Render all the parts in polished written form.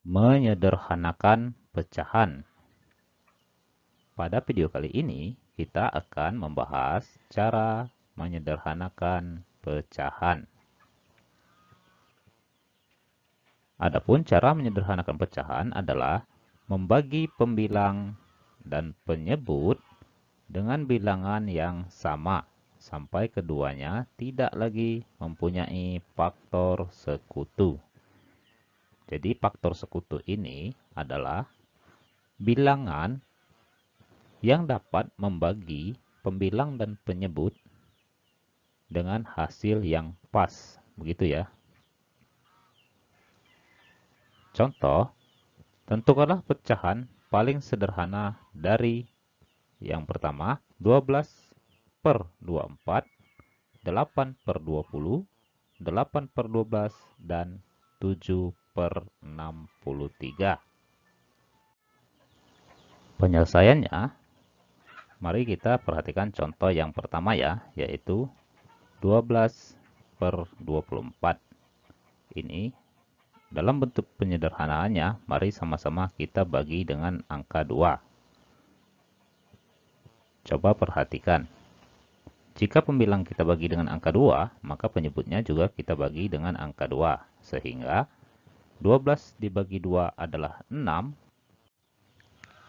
Menyederhanakan pecahan. Pada video kali ini, kita akan membahas cara menyederhanakan pecahan. Adapun cara menyederhanakan pecahan adalah membagi pembilang dan penyebut dengan bilangan yang sama sampai keduanya tidak lagi mempunyai faktor sekutu. Jadi faktor sekutu ini adalah bilangan yang dapat membagi pembilang dan penyebut dengan hasil yang pas. Begitu ya. Contoh, tentukanlah pecahan paling sederhana dari yang pertama 12/24, 8/20, 8/12, dan 7/63. Penyelesaiannya, mari kita perhatikan contoh yang pertama ya, yaitu 12/24. Ini dalam bentuk penyederhanaannya, mari sama-sama kita bagi dengan angka 2. Coba perhatikan. Jika pembilang kita bagi dengan angka 2, maka penyebutnya juga kita bagi dengan angka 2. Sehingga 12 dibagi 2 adalah 6.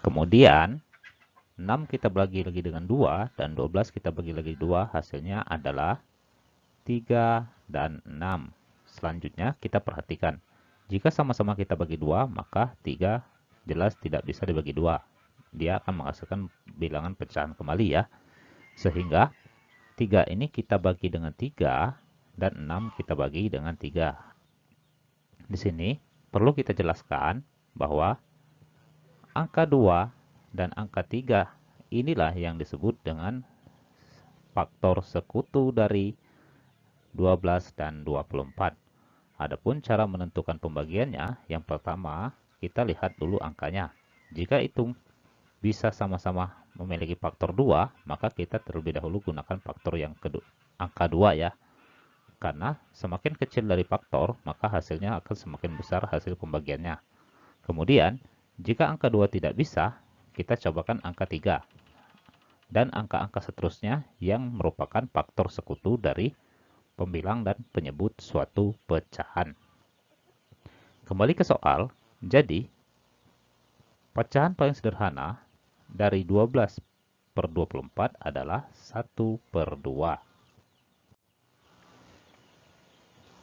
Kemudian 6 kita bagi lagi dengan 2 dan 12 kita bagi lagi 2, hasilnya adalah 3 dan 6. Selanjutnya kita perhatikan. Jika sama-sama kita bagi 2, maka 3 jelas tidak bisa dibagi 2. Dia akan menghasilkan bilangan pecahan kembali ya. Sehingga 3 ini kita bagi dengan 3 dan 6 kita bagi dengan 3. Di sini perlu kita jelaskan bahwa angka 2 dan angka 3 inilah yang disebut dengan faktor sekutu dari 12 dan 24. Adapun cara menentukan pembagiannya, yang pertama kita lihat dulu angkanya. Jika itu bisa sama-sama memiliki faktor 2, maka kita terlebih dahulu gunakan faktor yang kedua, angka 2 ya. Karena semakin kecil dari faktor, maka hasilnya akan semakin besar hasil pembagiannya. Kemudian, jika angka 2 tidak bisa, kita cobakan angka 3. Dan angka-angka seterusnya yang merupakan faktor sekutu dari pembilang dan penyebut suatu pecahan. Kembali ke soal, jadi pecahan paling sederhana dari 12/24 adalah 1/2.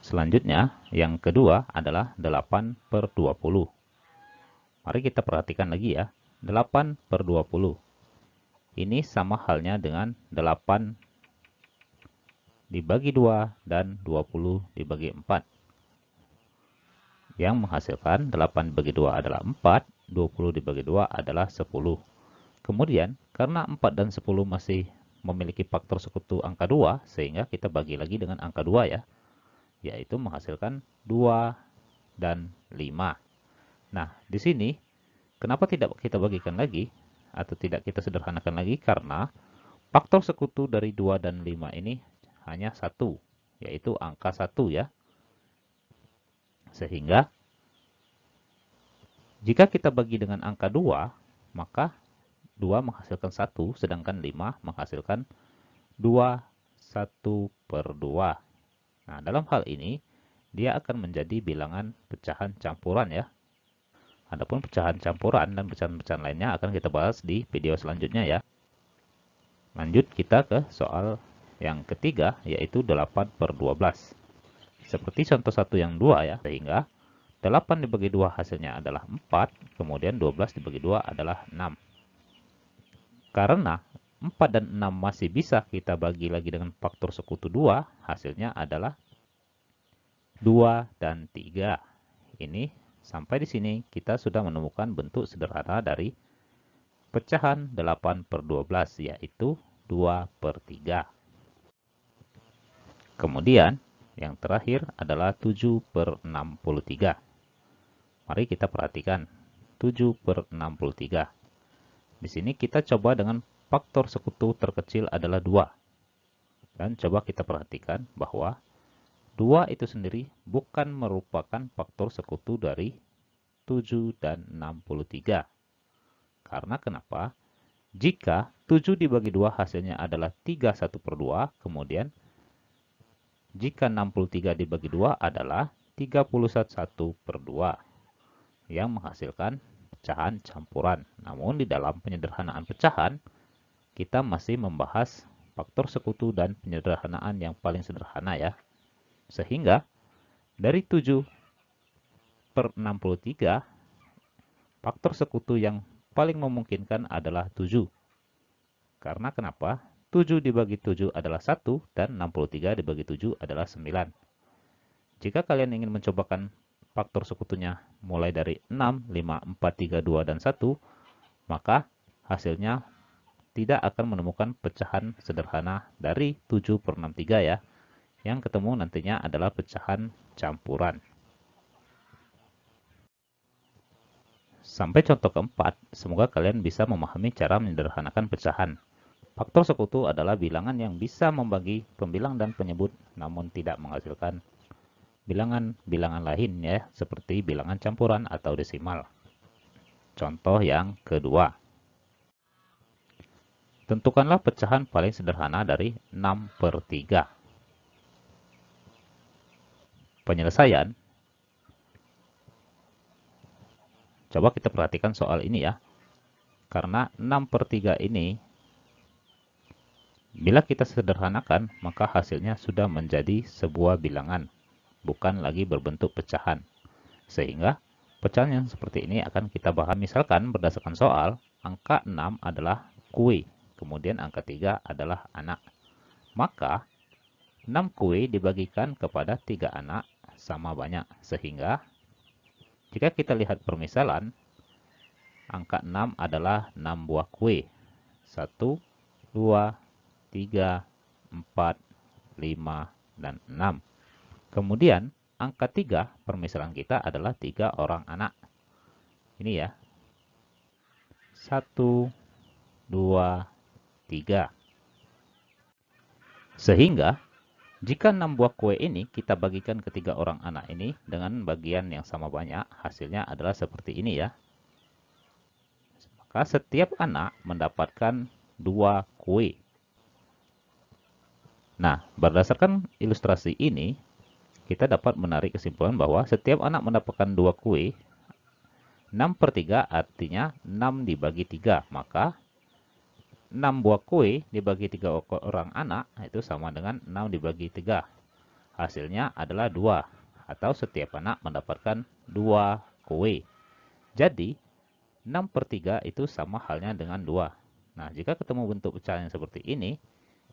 Selanjutnya, yang kedua adalah 8/20. Mari kita perhatikan lagi ya. 8/20. Ini sama halnya dengan 8 dibagi 2 dan 20 dibagi 4. Yang menghasilkan 8 dibagi 2 adalah 4, 20 dibagi 2 adalah 10. Kemudian, karena 4 dan 10 masih memiliki faktor sekutu angka 2, sehingga kita bagi lagi dengan angka 2 ya. Yaitu menghasilkan 2 dan 5. Nah, di sini kenapa tidak kita bagikan lagi atau tidak kita sederhanakan lagi? Karena faktor sekutu dari 2 dan 5 ini hanya 1, yaitu angka 1 ya. Sehingga jika kita bagi dengan angka 2, maka 2 menghasilkan 1, sedangkan 5 menghasilkan 2, 1/2. Nah, dalam hal ini, dia akan menjadi bilangan pecahan campuran ya. Adapun pecahan campuran dan pecahan-pecahan lainnya akan kita bahas di video selanjutnya ya. Lanjut kita ke soal yang ketiga, yaitu 8/12. Seperti contoh 1 yang 2 ya, sehingga 8 dibagi 2 hasilnya adalah 4, kemudian 12 dibagi 2 adalah 6. Karena 4 dan 6 masih bisa kita bagi lagi dengan faktor sekutu 2, hasilnya adalah 2 dan 3. Ini sampai di sini kita sudah menemukan bentuk sederhana dari pecahan 8/12, yaitu 2/3. Kemudian yang terakhir adalah 7/63. Mari kita perhatikan 7/63. Di sini kita coba dengan faktor sekutu terkecil adalah 2. Dan coba kita perhatikan bahwa 2 itu sendiri bukan merupakan faktor sekutu dari 7, dan 63. Karena kenapa? Jika 7 dibagi 2 hasilnya adalah 31/2, kemudian jika 63 dibagi 2 adalah 31/2 yang menghasilkan pecahan campuran. Namun di dalam penyederhanaan pecahan, kita masih membahas faktor sekutu dan penyederhanaan yang paling sederhana ya. Sehingga dari 7/63, faktor sekutu yang paling memungkinkan adalah 7. Karena kenapa? 7 dibagi 7 adalah 1 dan 63 dibagi 7 adalah 9. Jika kalian ingin mencobakan faktor sekutunya mulai dari 6, 5, 4, 3, 2, dan 1, maka hasilnya tidak akan menemukan pecahan sederhana dari 7/63 ya. Yang ketemu nantinya adalah pecahan campuran. Sampai contoh keempat, semoga kalian bisa memahami cara menyederhanakan pecahan. Faktor sekutu adalah bilangan yang bisa membagi pembilang dan penyebut, namun tidak menghasilkan bilangan-bilangan lain ya, seperti bilangan campuran atau desimal. Contoh yang kedua. Tentukanlah pecahan paling sederhana dari 6/3. Penyelesaian. Coba kita perhatikan soal ini ya. Karena 6/3 ini, bila kita sederhanakan, maka hasilnya sudah menjadi sebuah bilangan, bukan lagi berbentuk pecahan. Sehingga pecahan yang seperti ini akan kita bahas. Misalkan berdasarkan soal, angka 6 adalah kue, kemudian angka 3 adalah anak. Maka 6 kue dibagikan kepada 3 anak sama banyak. Sehingga jika kita lihat permisalan, angka 6 adalah 6 buah kue. 1, 2, 3, 4, 5, dan 6. Kemudian angka 3 permisalan kita adalah 3 orang anak. Ini ya. 1, 2, 3. Sehingga jika 6 buah kue ini kita bagikan ke 3 orang anak ini dengan bagian yang sama banyak, hasilnya adalah seperti ini ya. Maka setiap anak mendapatkan 2 kue. Nah, berdasarkan ilustrasi ini, kita dapat menarik kesimpulan bahwa setiap anak mendapatkan 2 kue. 6/3 artinya 6 dibagi 3. Maka 6 buah kue dibagi 3 orang anak itu sama dengan 6 dibagi 3. Hasilnya adalah 2. Atau setiap anak mendapatkan 2 kue. Jadi 6/3 itu sama halnya dengan 2. Nah, jika ketemu bentuk pecahan yang seperti ini,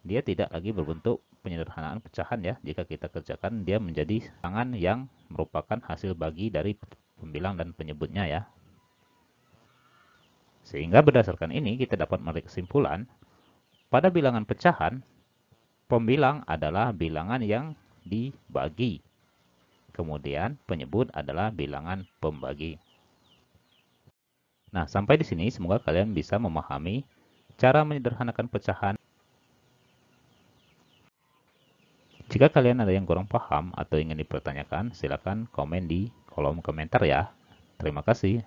dia tidak lagi berbentuk penyederhanaan pecahan ya. Jika kita kerjakan, dia menjadi bilangan yang merupakan hasil bagi dari pembilang dan penyebutnya ya. Sehingga berdasarkan ini kita dapat menarik kesimpulan, pada bilangan pecahan, pembilang adalah bilangan yang dibagi. Kemudian penyebut adalah bilangan pembagi. Nah, sampai di sini semoga kalian bisa memahami cara menyederhanakan pecahan. Jika kalian ada yang kurang paham atau ingin dipertanyakan, silakan komen di kolom komentar ya. Terima kasih.